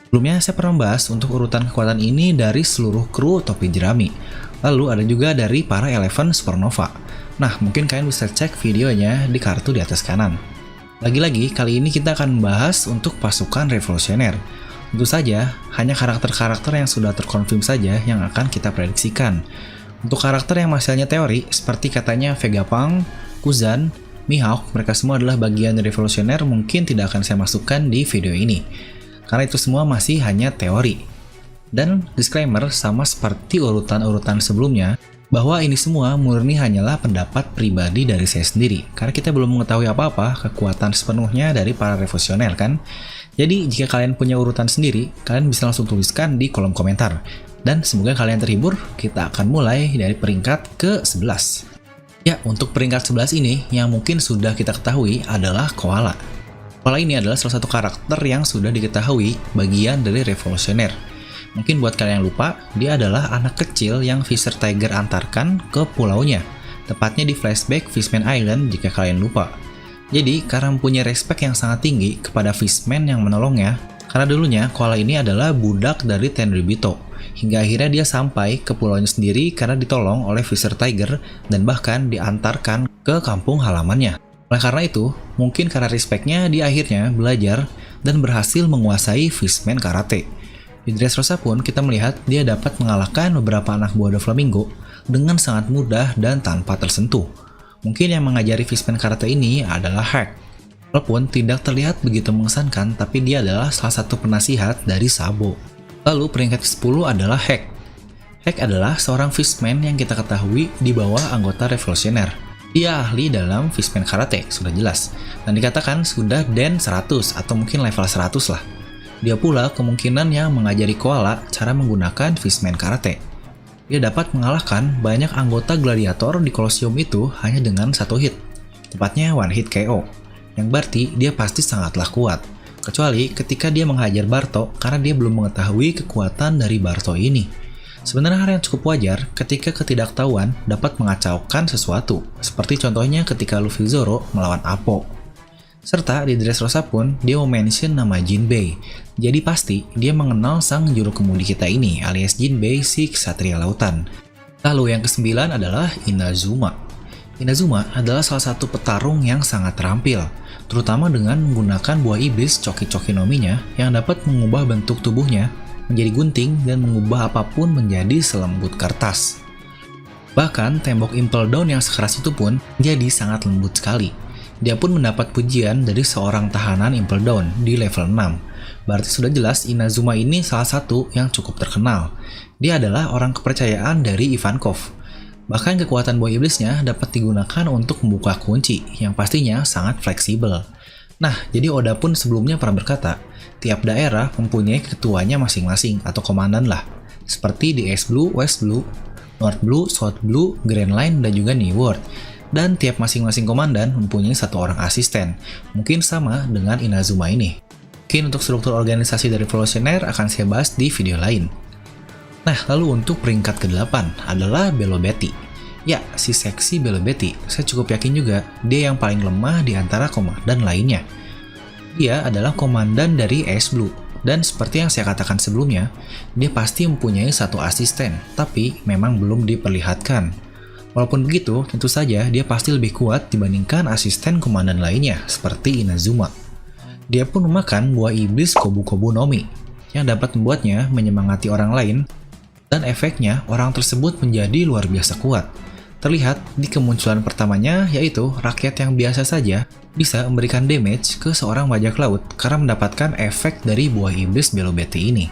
Sebelumnya saya pernah membahas untuk urutan kekuatan ini dari seluruh kru topi jerami. Lalu ada juga dari para Eleven Supernova. Nah, mungkin kalian bisa cek videonya di kartu di atas kanan. Lagi-lagi, kali ini kita akan membahas untuk pasukan revolusioner. Tentu saja, hanya karakter-karakter yang sudah terkonfirm saja yang akan kita prediksikan. Untuk karakter yang masih hanya teori, seperti katanya Vegapunk, Kuzan, Mihawk, mereka semua adalah bagian dari revolusioner, mungkin tidak akan saya masukkan di video ini. Karena itu semua masih hanya teori. Dan disclaimer, sama seperti urutan-urutan sebelumnya, bahwa ini semua murni hanyalah pendapat pribadi dari saya sendiri. Karena kita belum mengetahui apa-apa kekuatan sepenuhnya dari para revolusioner kan. Jadi jika kalian punya urutan sendiri, kalian bisa langsung tuliskan di kolom komentar. Dan semoga kalian terhibur, kita akan mulai dari peringkat ke-11. Ya, untuk peringkat 11 ini, yang mungkin sudah kita ketahui adalah Koala. Koala ini adalah salah satu karakter yang sudah diketahui bagian dari revolusioner. Mungkin buat kalian yang lupa, dia adalah anak kecil yang Fisher Tiger antarkan ke pulaunya. Tepatnya di flashback Fishman Island jika kalian lupa. Jadi, karena mempunyai respect yang sangat tinggi kepada Fishman yang menolongnya, karena dulunya Koala ini adalah budak dari Tenryubito. Hingga akhirnya dia sampai ke pulaunya sendiri karena ditolong oleh Fisher Tiger dan bahkan diantarkan ke kampung halamannya. Oleh karena itu, mungkin karena respect-nya dia akhirnya belajar dan berhasil menguasai Fishman Karate. Di Dressrosa pun kita melihat dia dapat mengalahkan beberapa anak buah Doflamingo dengan sangat mudah dan tanpa tersentuh. Mungkin yang mengajari Fishman Karate ini adalah Hack. Walaupun tidak terlihat begitu mengesankan, tapi dia adalah salah satu penasihat dari Sabo. Lalu peringkat ke-10 adalah Hack. Hack adalah seorang Fishman yang kita ketahui di bawah anggota revolusioner. Dia ahli dalam Fishman Karate, sudah jelas. Dan dikatakan sudah Den 100 atau mungkin level 100 lah. Dia pula kemungkinan yang mengajari Koala cara menggunakan Fishman Karate. Dia dapat mengalahkan banyak anggota gladiator di Colosseum itu hanya dengan satu hit. Tepatnya one hit KO. Yang berarti dia pasti sangatlah kuat. Kecuali ketika dia menghajar Barto karena dia belum mengetahui kekuatan dari Barto ini. Sebenarnya hal yang cukup wajar ketika ketidaktahuan dapat mengacaukan sesuatu, seperti contohnya ketika Luffy Zoro melawan Apo. Serta di Dressrosa pun dia mention nama Jinbei, jadi pasti dia mengenal sang juru kemudi kita ini alias Jinbei si Ksatria Lautan. Lalu yang ke-9 adalah Inazuma. Inazuma adalah salah satu petarung yang sangat terampil, terutama dengan menggunakan buah iblis Choki-Choki no-Mi-nya yang dapat mengubah bentuk tubuhnya menjadi gunting dan mengubah apapun menjadi selembut kertas. Bahkan tembok Impel Down yang sekeras itu pun jadi sangat lembut sekali. Dia pun mendapat pujian dari seorang tahanan Impel Down di level 6. Berarti sudah jelas Inazuma ini salah satu yang cukup terkenal. Dia adalah orang kepercayaan dari Ivankov. Bahkan kekuatan buah iblisnya dapat digunakan untuk membuka kunci yang pastinya sangat fleksibel. Nah, jadi Oda pun sebelumnya pernah berkata, tiap daerah mempunyai ketuanya masing-masing atau komandan lah. Seperti di East Blue, West Blue, North Blue, South Blue, Grand Line, dan juga New World. Dan tiap masing-masing komandan mempunyai satu orang asisten. Mungkin sama dengan Inazuma ini. Mungkin untuk struktur organisasi dari revolusioner akan saya bahas di video lain. Nah, lalu untuk peringkat ke-8 adalah Belo Betty. Ya, si seksi Belo Betty, saya cukup yakin juga dia yang paling lemah di antara komandan lainnya. Dia adalah komandan dari Ace Blue, dan seperti yang saya katakan sebelumnya, dia pasti mempunyai satu asisten, tapi memang belum diperlihatkan. Walaupun begitu, tentu saja dia pasti lebih kuat dibandingkan asisten komandan lainnya, seperti Inazuma. Dia pun memakan buah iblis Kobu-Kobu no-Mi, yang dapat membuatnya menyemangati orang lain, dan efeknya orang tersebut menjadi luar biasa kuat. Terlihat di kemunculan pertamanya, yaitu rakyat yang biasa saja bisa memberikan damage ke seorang bajak laut karena mendapatkan efek dari buah iblis Belo Betty ini.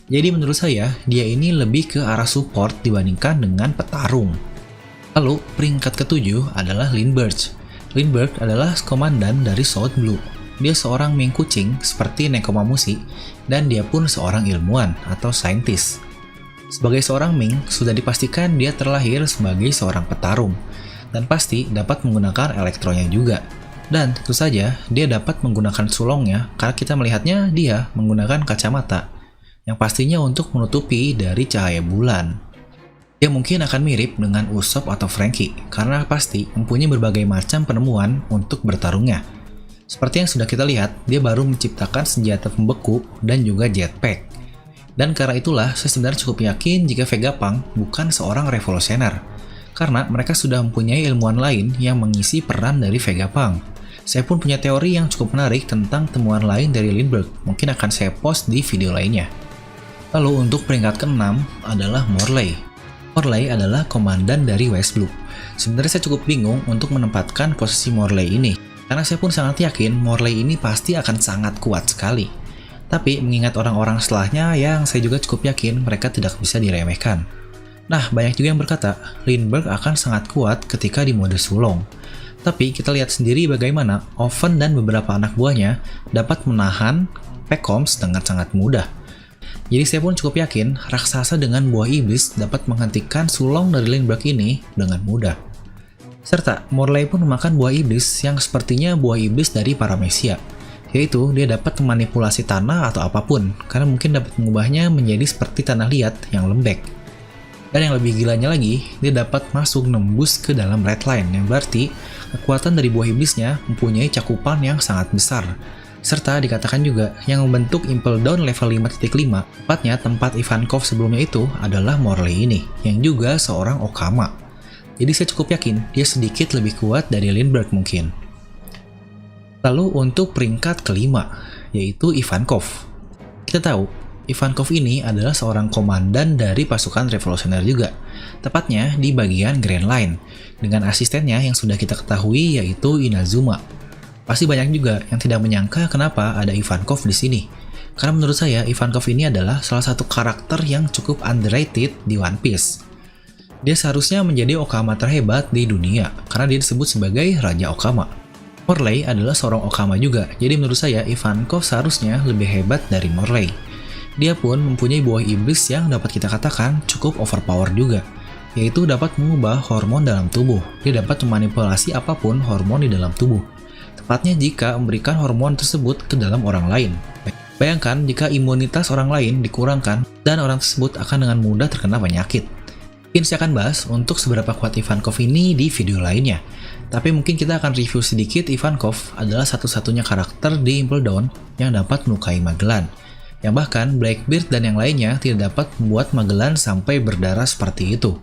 Jadi menurut saya, dia ini lebih ke arah support dibandingkan dengan petarung. Lalu, peringkat ke-7 adalah Lindbergh. Lindbergh adalah komandan dari South Blue. Dia seorang ming kucing seperti Nekomamushi, dan dia pun seorang ilmuwan atau saintis. Sebagai seorang Ming, sudah dipastikan dia terlahir sebagai seorang petarung, dan pasti dapat menggunakan elektronya juga. Dan tentu saja, dia dapat menggunakan sulongnya karena kita melihatnya dia menggunakan kacamata, yang pastinya untuk menutupi dari cahaya bulan. Dia mungkin akan mirip dengan Usopp atau Franky, karena pasti mempunyai berbagai macam penemuan untuk bertarungnya. Seperti yang sudah kita lihat, dia baru menciptakan senjata pembeku dan juga jetpack. Dan karena itulah, saya sebenarnya cukup yakin jika Vegapunk bukan seorang revolusioner. Karena mereka sudah mempunyai ilmuwan lain yang mengisi peran dari Vegapunk. Saya pun punya teori yang cukup menarik tentang temuan lain dari Lindbergh. Mungkin akan saya post di video lainnya. Lalu untuk peringkat ke-6 adalah Morley. Morley adalah komandan dari West Blue. Sebenarnya saya cukup bingung untuk menempatkan posisi Morley ini. Karena saya pun sangat yakin Morley ini pasti akan sangat kuat sekali. Tapi mengingat orang-orang setelahnya yang saya juga cukup yakin mereka tidak bisa diremehkan. Nah, banyak juga yang berkata Lindbergh akan sangat kuat ketika di mode sulong. Tapi kita lihat sendiri bagaimana Oven dan beberapa anak buahnya dapat menahan Pekoms dengan sangat mudah. Jadi saya pun cukup yakin raksasa dengan buah iblis dapat menghentikan sulong dari Lindbergh ini dengan mudah. Serta Morley pun memakan buah iblis yang sepertinya buah iblis dari Paramecia, yaitu dia dapat memanipulasi tanah atau apapun, karena mungkin dapat mengubahnya menjadi seperti tanah liat yang lembek. Dan yang lebih gilanya lagi, dia dapat masuk nembus ke dalam red line, yang berarti kekuatan dari buah iblisnya mempunyai cakupan yang sangat besar. Serta dikatakan juga yang membentuk Impel Down level 5.5, tepatnya tempat Ivankov sebelumnya itu adalah Morley ini, yang juga seorang Okama. Jadi saya cukup yakin dia sedikit lebih kuat dari Lindbergh mungkin. Lalu untuk peringkat kelima, yaitu Ivankov. Kita tahu, Ivankov ini adalah seorang komandan dari pasukan revolusioner juga, tepatnya di bagian Grand Line, dengan asistennya yang sudah kita ketahui yaitu Inazuma. Pasti banyak juga yang tidak menyangka kenapa ada Ivankov di sini. Karena menurut saya, Ivankov ini adalah salah satu karakter yang cukup underrated di One Piece. Dia seharusnya menjadi Okama terhebat di dunia, karena dia disebut sebagai Raja Okama. Morley adalah seorang Okama juga, jadi menurut saya Ivankov seharusnya lebih hebat dari Morley. Dia pun mempunyai buah iblis yang dapat kita katakan cukup overpower juga, yaitu dapat mengubah hormon dalam tubuh. Dia dapat memanipulasi apapun hormon di dalam tubuh, tepatnya jika memberikan hormon tersebut ke dalam orang lain. Bayangkan jika imunitas orang lain dikurangkan dan orang tersebut akan dengan mudah terkena penyakit. Mungkin saya akan bahas untuk seberapa kuat Ivankov ini di video lainnya. Tapi mungkin kita akan review sedikit Ivankov adalah satu-satunya karakter di Impel Down yang dapat melukai Magellan. Yang bahkan Blackbeard dan yang lainnya tidak dapat membuat Magellan sampai berdarah seperti itu.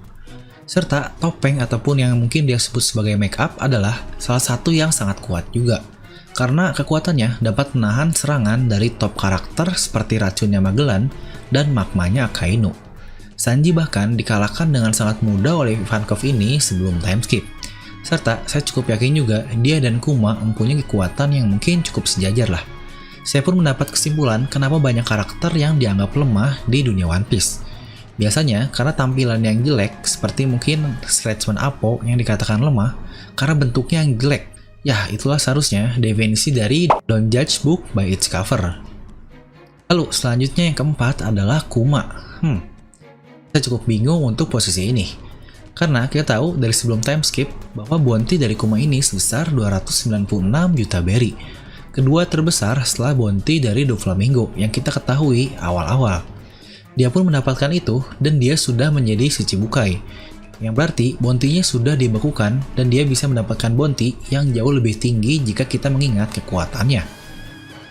Serta topeng ataupun yang mungkin dia sebut sebagai make up adalah salah satu yang sangat kuat juga. Karena kekuatannya dapat menahan serangan dari top karakter seperti racunnya Magellan dan magmanya Akainu. Sanji bahkan dikalahkan dengan sangat mudah oleh Ivankov ini sebelum time skip. Serta saya cukup yakin juga dia dan Kuma mempunyai kekuatan yang mungkin cukup sejajar lah. Saya pun mendapat kesimpulan kenapa banyak karakter yang dianggap lemah di dunia One Piece. Biasanya karena tampilan yang jelek, seperti mungkin Sledgeman Appo yang dikatakan lemah karena bentuknya yang jelek. Ya, itulah seharusnya definisi dari Don't Judge Book by its cover. Lalu selanjutnya yang keempat adalah Kuma. Saya cukup bingung untuk posisi ini. Karena kita tahu dari sebelum time skip bahwa bounty dari Kuma ini sebesar 296 juta berry. Kedua terbesar setelah bounty dari Doflamingo yang kita ketahui awal-awal. Dia pun mendapatkan itu dan dia sudah menjadi Shichibukai. Yang berarti bounty-nya sudah dibekukan dan dia bisa mendapatkan bounty yang jauh lebih tinggi jika kita mengingat kekuatannya.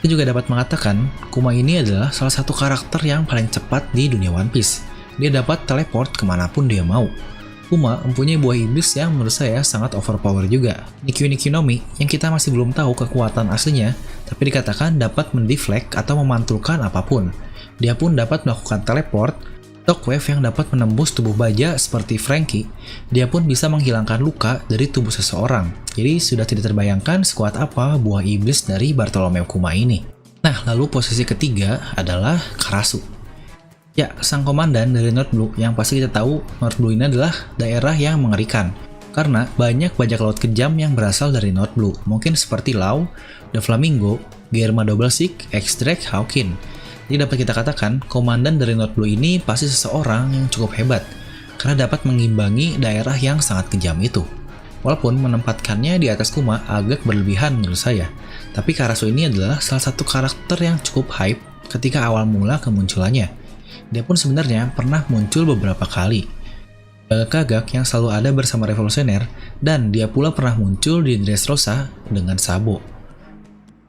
Kita juga dapat mengatakan Kuma ini adalah salah satu karakter yang paling cepat di dunia One Piece. Dia dapat teleport kemanapun dia mau. Kuma mempunyai buah iblis yang menurut saya sangat overpower juga, Nikki no Mi, yang kita masih belum tahu kekuatan aslinya, tapi dikatakan dapat mendeflect atau memantulkan apapun. Dia pun dapat melakukan teleport, shockwave yang dapat menembus tubuh baja seperti Franky. Dia pun bisa menghilangkan luka dari tubuh seseorang. Jadi sudah tidak terbayangkan sekuat apa buah iblis dari Bartolomeo Kuma ini. Nah, lalu posisi ketiga adalah Karasu. Ya, sang komandan dari North Blue yang pasti kita tahu North Blue ini adalah daerah yang mengerikan. Karena banyak bajak laut kejam yang berasal dari North Blue. Mungkin seperti Law, Doflamingo, Germa Doublesik, X-Drake, Hawkin. Jadi dapat kita katakan, komandan dari North Blue ini pasti seseorang yang cukup hebat. Karena dapat mengimbangi daerah yang sangat kejam itu. Walaupun menempatkannya di atas Kuma agak berlebihan menurut saya. Tapi Karasu ini adalah salah satu karakter yang cukup hype ketika awal mula kemunculannya. Dia pun sebenarnya pernah muncul beberapa kali. Gagak yang selalu ada bersama revolusioner, dan dia pula pernah muncul di Dressrosa dengan Sabo.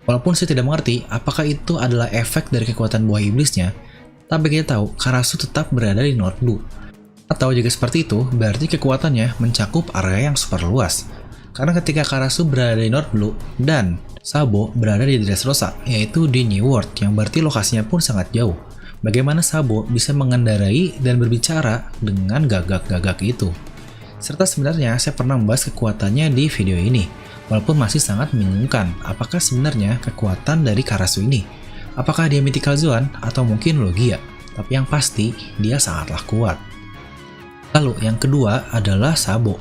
Walaupun saya tidak mengerti apakah itu adalah efek dari kekuatan buah iblisnya, tapi kita tahu Karasu tetap berada di North Blue. Atau jika seperti itu, berarti kekuatannya mencakup area yang super luas. Karena ketika Karasu berada di North Blue dan Sabo berada di Dressrosa, yaitu di New World, yang berarti lokasinya pun sangat jauh. Bagaimana Sabo bisa mengendarai dan berbicara dengan gagak-gagak itu? Serta sebenarnya saya pernah membahas kekuatannya di video ini, walaupun masih sangat membingungkan apakah sebenarnya kekuatan dari Karasu ini. Apakah dia Mythical Zoan atau mungkin Logia? Tapi yang pasti, dia sangatlah kuat. Lalu yang kedua adalah Sabo.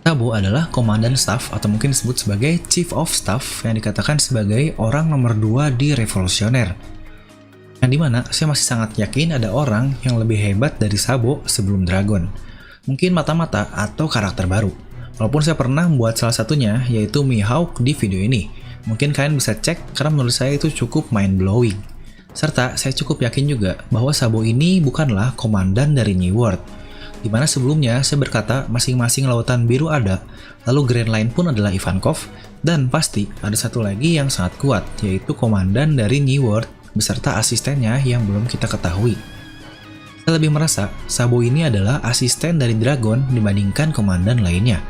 Sabo adalah komandan staff atau mungkin disebut sebagai Chief of Staff yang dikatakan sebagai orang nomor 2 di Revolusioner. Yang dimana saya masih sangat yakin ada orang yang lebih hebat dari Sabo sebelum Dragon. Mungkin mata-mata atau karakter baru. Walaupun saya pernah membuat salah satunya yaitu Mihawk di video ini. Mungkin kalian bisa cek karena menurut saya itu cukup mind-blowing. Serta saya cukup yakin juga bahwa Sabo ini bukanlah komandan dari New World. Dimana sebelumnya saya berkata masing-masing lautan biru ada, lalu Grand Line pun adalah Ivankov, dan pasti ada satu lagi yang sangat kuat, yaitu komandan dari New World beserta asistennya yang belum kita ketahui. Saya lebih merasa Sabo ini adalah asisten dari Dragon dibandingkan komandan lainnya.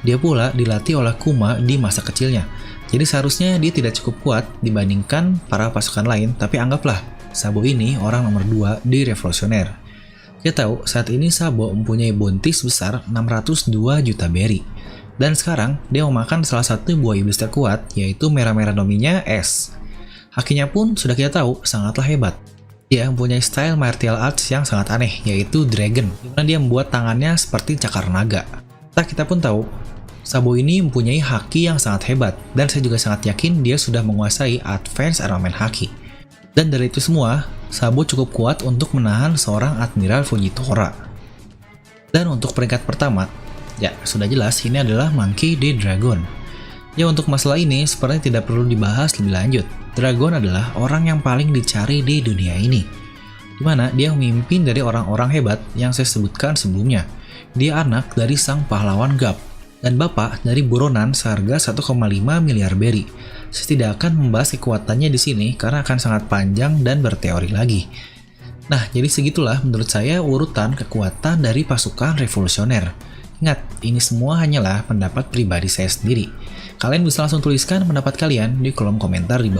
Dia pula dilatih oleh Kuma di masa kecilnya, jadi seharusnya dia tidak cukup kuat dibandingkan para pasukan lain, tapi anggaplah Sabo ini orang nomor 2 di Revolusioner. Kita tahu saat ini Sabo mempunyai bounty sebesar 602 juta berry. Dan sekarang dia memakan salah satu buah iblis terkuat yaitu merah-merah nominya S. Hakinya pun sudah kita tahu sangatlah hebat. Dia mempunyai style martial arts yang sangat aneh yaitu Dragon, di mana dia membuat tangannya seperti cakar naga. Kita pun tahu Sabo ini mempunyai haki yang sangat hebat dan saya juga sangat yakin dia sudah menguasai advance armament haki. Dan dari itu semua, Sabo cukup kuat untuk menahan seorang Admiral Fujitora. Dan untuk peringkat pertama, ya sudah jelas ini adalah Monkey D. Dragon. Ya untuk masalah ini sepertinya tidak perlu dibahas lebih lanjut. Dragon adalah orang yang paling dicari di dunia ini. Dimana dia memimpin dari orang-orang hebat yang saya sebutkan sebelumnya. Dia anak dari sang pahlawan Gap dan bapak dari buronan seharga 1,5 miliar berry. Saya tidak akan membahas kekuatannya di sini karena akan sangat panjang dan berteori lagi. Nah, jadi segitulah menurut saya urutan kekuatan dari pasukan revolusioner. Ingat, ini semua hanyalah pendapat pribadi saya sendiri. Kalian bisa langsung tuliskan pendapat kalian di kolom komentar di bawah.